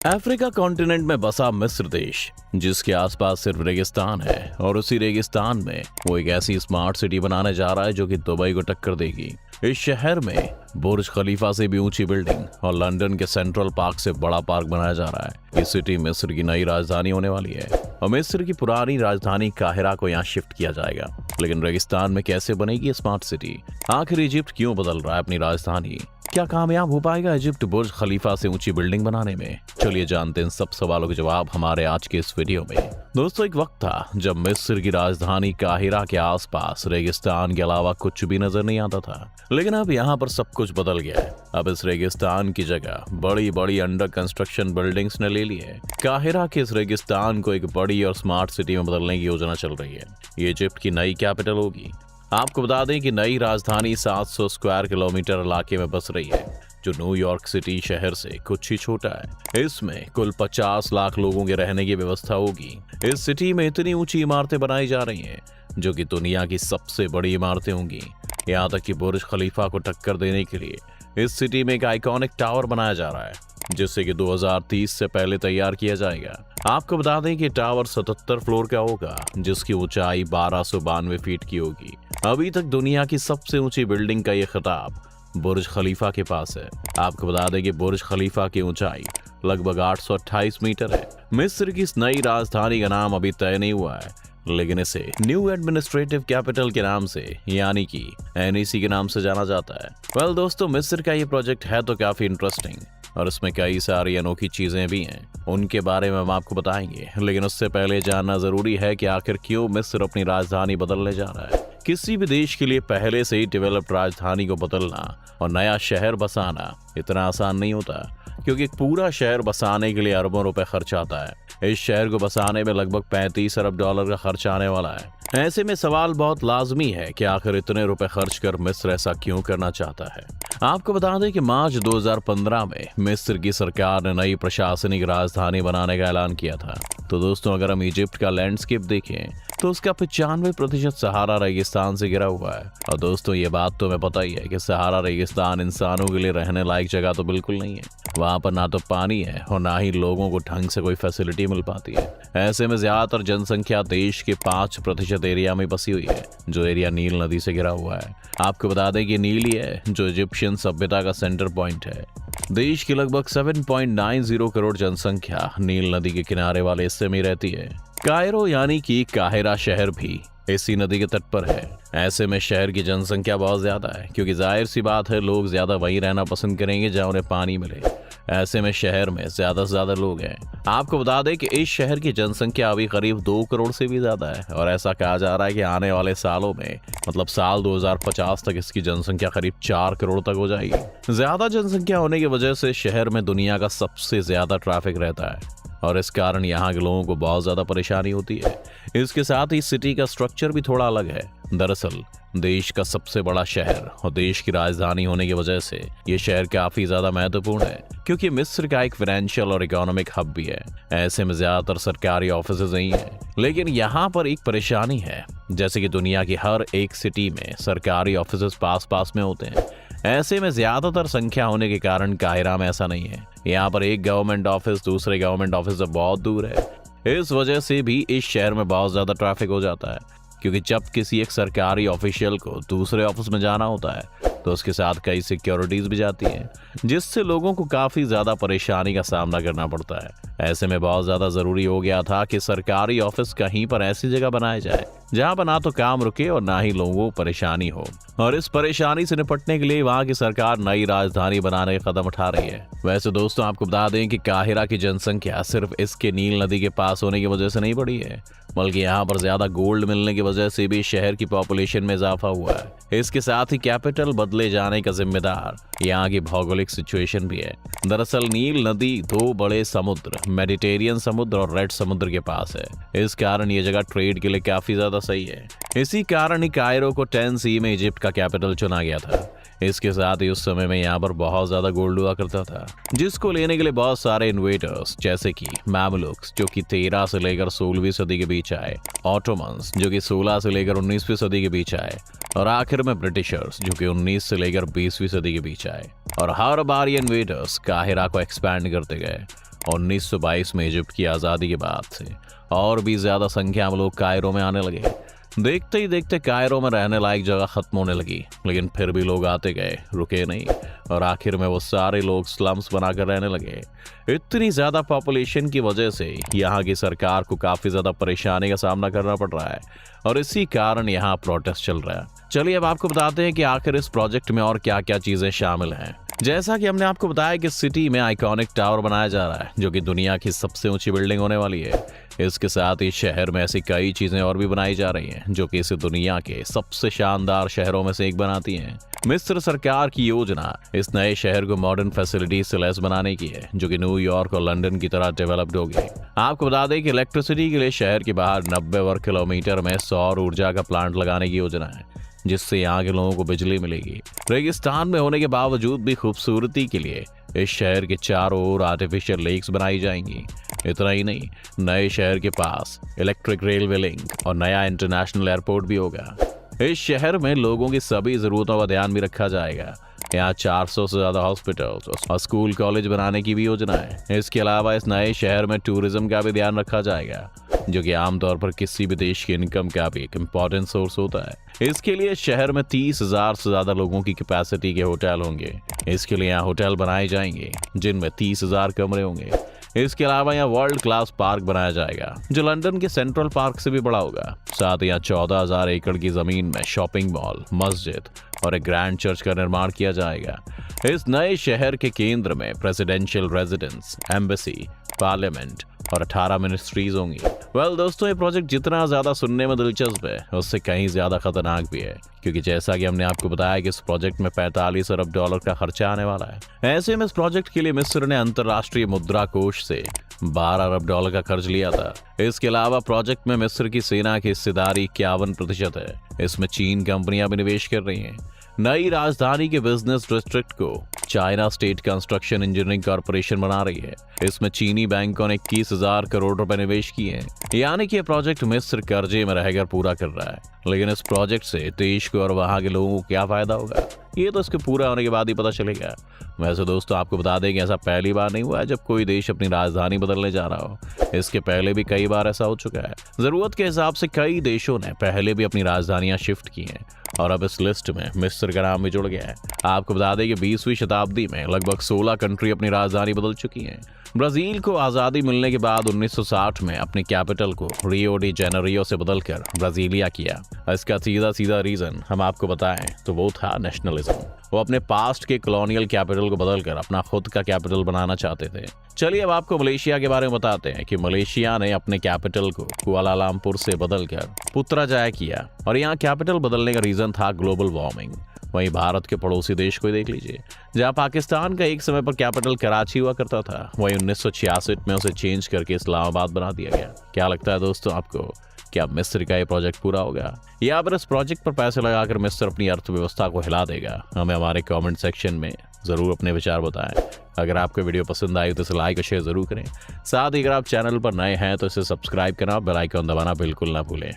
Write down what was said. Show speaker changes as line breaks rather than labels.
Africa continent में बसा मिस्र देश, जिसके आसपास सिर्फ रेगिस्तान है, और उसी रेगिस्तान में वो एक ऐसी स्मार्ट सिटी बनाने जा रहा है जो कि दुबई को टक्कर देगी। इस शहर में बुर्ज खलीफा से भी ऊंची बिल्डिंग और लंदन के सेंट्रल पार्क से बड़ा पार्क बनाया जा रहा है। ये सिटी मिस्र की नई राजधानी होने वाली है और मिस्र की पुरानी राजधानी काहिरा को यहाँ शिफ्ट किया जाएगा। लेकिन रेगिस्तान में कैसे बनेगी स्मार्ट सिटी? आखिर इजिप्ट क्यों बदल रहा है अपनी राजधानी? क्या कामयाब हो पाएगा इजिप्ट बुर्ज खलीफा से ऊंची बिल्डिंग बनाने में? चलिए जानते हैं इन सब सवालों के जवाब हमारे आज के इस वीडियो में। दोस्तों, एक वक्त था जब मिस्र की राजधानी काहिरा के आसपास रेगिस्तान के अलावा कुछ भी नजर नहीं आता था, लेकिन अब यहाँ पर सब कुछ बदल गया है। अब इस रेगिस्तान की जगह बड़ी बड़ी अंडर कंस्ट्रक्शन बिल्डिंग्स ने ले ली है। काहिरा के इस रेगिस्तान को एक बड़ी और स्मार्ट सिटी में बदलने की योजना चल रही है। ये इजिप्ट की नई कैपिटल होगी। आपको बता दें कि नई राजधानी 700 स्क्वायर किलोमीटर इलाके में बस रही है, जो न्यूयॉर्क सिटी शहर से कुछ ही छोटा है। इसमें कुल 50 लाख लोगों के रहने की व्यवस्था होगी। इस सिटी में इतनी ऊंची इमारतें बनाई जा रही हैं जो कि दुनिया की सबसे बड़ी इमारतें होंगी। यहाँ तक कि बुर्ज खलीफा को टक्कर देने के लिए इस सिटी में एक आइकॉनिक टावर बनाया जा रहा है, जिसे कि 2030 से पहले तैयार किया जाएगा। आपको बता दें कि टावर 77 फ्लोर का होगा, जिसकी ऊंचाई 1292 फीट की होगी। अभी तक दुनिया की सबसे ऊंची बिल्डिंग का ये खिताब बुर्ज खलीफा के पास है। आपको बता दें कि बुर्ज खलीफा की ऊंचाई लगभग 828 मीटर है। मिस्र की इस नई राजधानी का नाम अभी तय नहीं हुआ है, लेकिन इसे न्यू एडमिनिस्ट्रेटिव कैपिटल के नाम से यानी कि NEC के नाम से जाना जाता है। वेल दोस्तों, मिस्र का ये प्रोजेक्ट है तो काफी इंटरेस्टिंग और इसमें कई सारी अनोखी चीजें भी हैं। उनके बारे में हम आपको बताएंगे, लेकिन उससे पहले जानना जरूरी है कि आखिर क्यों मिस्र अपनी राजधानी बदलने जा रहा है। किसी भी देश के लिए पहले से ही डेवलप्ड राजधानी को बदलना और नया शहर बसाना इतना आसान नहीं होता, क्योंकि एक पूरा शहर बसाने के लिए अरबों रुपए खर्च आता है। इस शहर को बसाने में लगभग 35 अरब डॉलर का खर्च आने वाला है। ऐसे में सवाल बहुत लाजमी है कि आखिर इतने रुपए खर्च कर मिस्र ऐसा क्यों करना चाहता है। आपको बता दें कि मार्च 2015 में मिस्र की सरकार ने नई प्रशासनिक राजधानी बनाने का ऐलान किया था। तो दोस्तों, अगर हम इजिप्ट का लैंडस्केप देखें तो उसका 95% सहारा रेगिस्तान से घिरा हुआ है। और दोस्तों, ये बात तो हमें पता ही है कि सहारा रेगिस्तान इंसानों के लिए रहने लायक जगह तो बिल्कुल नहीं है। वहाँ पर ना तो पानी है और ना ही लोगों को ढंग से कोई फैसिलिटी मिल पाती है। ऐसे में ज्यादातर जनसंख्या देश के 5% एरिया में बसी हुई है, जो एरिया नील नदी से घिरा हुआ है। आपको बता दें कि नील ही है जो इजिप्शियन सभ्यता का सेंटर पॉइंट है। देश की लगभग 7.90 करोड़ जनसंख्या नील नदी के किनारे वाले हिस्से में रहती है। कायरो यानी कि काहिरा शहर भी इसी नदी के तट पर है। ऐसे में शहर की जनसंख्या बहुत ज्यादा है, क्योंकि जाहिर सी बात है लोग ज्यादा वहीं रहना पसंद करेंगे जहां उन्हें पानी मिले। ऐसे में शहर में ज्यादा से ज्यादा लोग हैं। आपको बता दें कि इस शहर की जनसंख्या अभी करीब 2 करोड़ से भी ज्यादा है और ऐसा कहा जा रहा है कि आने वाले सालों में मतलब साल 2050 तक इसकी जनसंख्या करीब 4 करोड़ तक हो जाएगी। ज्यादा जनसंख्या होने की वजह से शहर में दुनिया का सबसे ज्यादा ट्रैफिक रहता है और इस कारण यहाँ के लोगों को बहुत ज्यादा परेशानी होती है। इसके साथ ही सिटी का स्ट्रक्चर भी थोड़ा अलग है। दरअसल देश का सबसे बड़ा शहर और देश की राजधानी होने की वजह से ये शहर काफी ज्यादा महत्वपूर्ण है, क्योंकि मिस्र का एक फाइनेंशियल और इकोनॉमिक हब भी है। ऐसे में ज्यादातर सरकारी ऑफिसेज नहीं है। लेकिन यहाँ पर एक परेशानी है, जैसे कि दुनिया की हर एक सिटी में सरकारी ऑफिसेज पास पास में होते हैं। ऐसे में ज्यादातर संख्या होने के कारण काहिरा में ऐसा नहीं है। यहाँ पर एक गवर्नमेंट ऑफिस दूसरे गवर्नमेंट ऑफिस से बहुत दूर है। इस वजह से भी इस शहर में बहुत ज्यादा ट्रैफिक हो जाता है, क्योंकि जब किसी एक सरकारी ऑफिशियल को दूसरे ऑफिस में जाना होता है तो उसके साथ कई सिक्योरिटीज भी जाती हैं, जिससे लोगों को काफी ज्यादा परेशानी का सामना करना पड़ता है। ऐसे में बहुत ज्यादा जरूरी हो गया था कि सरकारी ऑफिस कहीं पर ऐसी जगह बनाया जाए जहां पर ना तो काम रुके और ना ही लोगों को परेशानी हो। और इस परेशानी से निपटने के लिए वहां की सरकार नई राजधानी बनाने का कदम उठा रही है। वैसे दोस्तों, आपको बता दें कि काहिरा की जनसंख्या सिर्फ इसके नील नदी के पास होने की वजह से नहीं बढ़ी है, बल्कि यहाँ पर ज्यादा गोल्ड मिलने की वजह से भी शहर की पॉपुलेशन में इजाफा हुआ है। इसके साथ ही कैपिटल बदले जाने का जिम्मेदार यहाँ की भौगोलिक सिचुएशन भी है। दरअसल नील नदी 2 बड़े समुद्र मेडिटेरियन समुद्र और रेड समुद्र के पास है। इस कारण ये जगह ट्रेड के लिए काफी ज्यादा सही है। इसी कारण ही कायरो को 10C में इजिप्ट का कैपिटल चुना गया था। इसके साथ ही उस समय में यहाँ पर बहुत ज्यादा गोल्ड हुआ करता था, जिसको लेने के लिए बहुत सारे इन्वेटर्स जैसे कि मैमलुक्स जो कि 13 से लेकर 16वीं सदी के बीच आए, ऑटोमन्स जो कि 16 से लेकर 19वीं सदी के बीच आए और आखिर में ब्रिटिशर्स जो कि 19 से लेकर 20वीं सदी के बीच आए। और हर बार ये इन्वेडर्स काहिरा को एक्सपैंड करते गए 1922 में इजिप्ट की आज़ादी के बाद से और भी ज़्यादा संख्या में लोग कायरो में आने लगे। देखते ही देखते कायरो में रहने लायक जगह खत्म होने लगी, लेकिन फिर भी लोग आते गए, रुके नहीं, और आखिर में वो सारे लोग स्लम्स बनाकर रहने लगे। इतनी ज़्यादा पॉपुलेशन की वजह से यहाँ की सरकार को काफ़ी ज़्यादा परेशानी का सामना करना पड़ रहा है और इसी कारण यहाँ प्रोटेस्ट चल रहा है। चलिए अब आपको बताते हैं कि आखिर इस प्रोजेक्ट में और क्या क्या चीज़ें शामिल हैं। जैसा कि हमने आपको बताया कि सिटी में आइकॉनिक टावर बनाया जा रहा है जो कि दुनिया की सबसे ऊंची बिल्डिंग होने वाली है। इसके साथ ही शहर में ऐसी कई चीजें और भी बनाई जा रही हैं जो कि इसे दुनिया के सबसे शानदार शहरों में से एक बनाती हैं। मिस्र सरकार की योजना इस नए शहर को मॉडर्न फैसिलिटीज से लैस बनाने की है जो कि न्यूयॉर्क और लंदन की तरह डेवलप्ड होगी। आपको बता दें कि इलेक्ट्रिसिटी के लिए शहर के बाहर 90 वर्ग किलोमीटर में सौर ऊर्जा का प्लांट लगाने की योजना है जिससे यहाँ के लोगों को बिजली मिलेगी। रेगिस्तान में होने के बावजूद भी खूबसूरती के लिए इस शहर के चारों ओर आर्टिफिशियल लेक्स बनाई जाएंगी। इतना ही नहीं, नए शहर के पास इलेक्ट्रिक रेलवे लिंक और नया इंटरनेशनल एयरपोर्ट भी होगा। इस शहर में लोगों की सभी जरूरतों का ध्यान भी रखा जाएगा। यहाँ 400 से ज्यादा हॉस्पिटल्स और स्कूल कॉलेज बनाने की भी योजना है। इसके अलावा इस नए शहर में टूरिज्म का भी ध्यान रखा जाएगा जो कि आमतौर पर किसी भी देश की इनकम का भी एक इम्पोर्टेंट सोर्स होता है। इसके लिए शहर में 30,000 से ज्यादा लोगों की कैपेसिटी के होटल होंगे। इसके लिए यहाँ होटल बनाए जाएंगे जिनमें 30,000 कमरे होंगे। इसके अलावा यहाँ वर्ल्ड क्लास पार्क बनाया जाएगा जो लंदन के सेंट्रल पार्क से भी बड़ा होगा। साथ ही यहाँ 14,000 एकड़ की जमीन में शॉपिंग मॉल, मस्जिद और एक ग्रैंड चर्च का निर्माण किया जाएगा। इस नए शहर के केंद्र में प्रेसिडेंशियल रेजिडेंस, एम्बेसी, पार्लियामेंट और 18 मिनिस्ट्रीज होंगी। वेल दोस्तों, ये प्रोजेक्ट जितना ज्यादा सुनने में दिलचस्प है उससे कहीं ज्यादा खतरनाक भी है क्योंकि जैसा कि हमने आपको बताया कि इस प्रोजेक्ट में 45 अरब डॉलर का खर्चा आने वाला है। ऐसे में इस प्रोजेक्ट के लिए मिस्र ने अंतर्राष्ट्रीय मुद्रा कोष से 12 अरब डॉलर का कर्ज लिया था। इसके अलावा प्रोजेक्ट में मिस्र की सेना की हिस्सेदारी 51% है। इसमें चीन कंपनियां भी निवेश कर रही हैं। नई राजधानी के बिजनेस डिस्ट्रिक्ट को China state construction engineering corporation बना रही है। इसमें चीनी बैंकों ने 21,000 करोड़ रुपए निवेश किए हैं। यानी कि यह प्रोजेक्ट मिस्र कर्जे में रहकर पूरा कर रहा है। लेकिन इस प्रोजेक्ट से देश को और वहां के लोगों को क्या फायदा होगा ये तो इसके पूरा होने के बाद ही पता चलेगा। वैसे दोस्तों, आपको बता दें कि ऐसा पहली बार नहीं हुआ है जब कोई देश अपनी राजधानी बदलने जा रहा हो। इसके पहले भी कई बार ऐसा हो चुका है। जरूरत के हिसाब से कई देशों ने पहले भी अपनी राजधानियां शिफ्ट की हैं और अब इस लिस्ट में मिस्र का नाम भी जुड़ गया है। आपको बता दें कि 20वीं शताब्दी में लगभग 16 कंट्री अपनी राजधानी बदल चुकी हैं। ब्राजील को आज़ादी मिलने के बाद 1960 में अपनी कैपिटल को रियो डी जेनेरियो से बदलकर ब्राजीलिया किया। इसका सीधा रीजन हम आपको बताएं तो वो था नेशनलिज्म। वो अपने पास्ट के कॉलोनियल कैपिटल को बदलकर अपना खुद का कैपिटल बनाना चाहते थे। चलिए अब आपको मलेशिया के बारे में बताते हैं कि मलेशिया ने अपने कैपिटल को कुआलालंपुर से बदलकर पुत्रजाया किया और यहाँ कैपिटल बदलने का रीजन था ग्लोबल वार्मिंग। वहीं भारत के पड़ोसी देश को देख लीजिए, जहां पाकिस्तान का एक समय पर कैपिटल कराची हुआ करता था, वहीं 1966 में उसे चेंज करके इस्लामाबाद बना दिया गया। क्या लगता है दोस्तों आपको, क्या मिस्र का ये प्रोजेक्ट पूरा होगा या फिर इस प्रोजेक्ट पर पैसे लगाकर मिस्र अपनी अर्थव्यवस्था को हिला देगा? हमें हमारे कमेंट सेक्शन में जरूर अपने विचार बताएं। अगर आपको वीडियो पसंद आई तो इसे लाइक और शेयर जरूर करें। साथ ही अगर आप चैनल पर नए हैं तो इसे सब्सक्राइब करना, बेल आइकन दबाना बिल्कुल ना भूलें।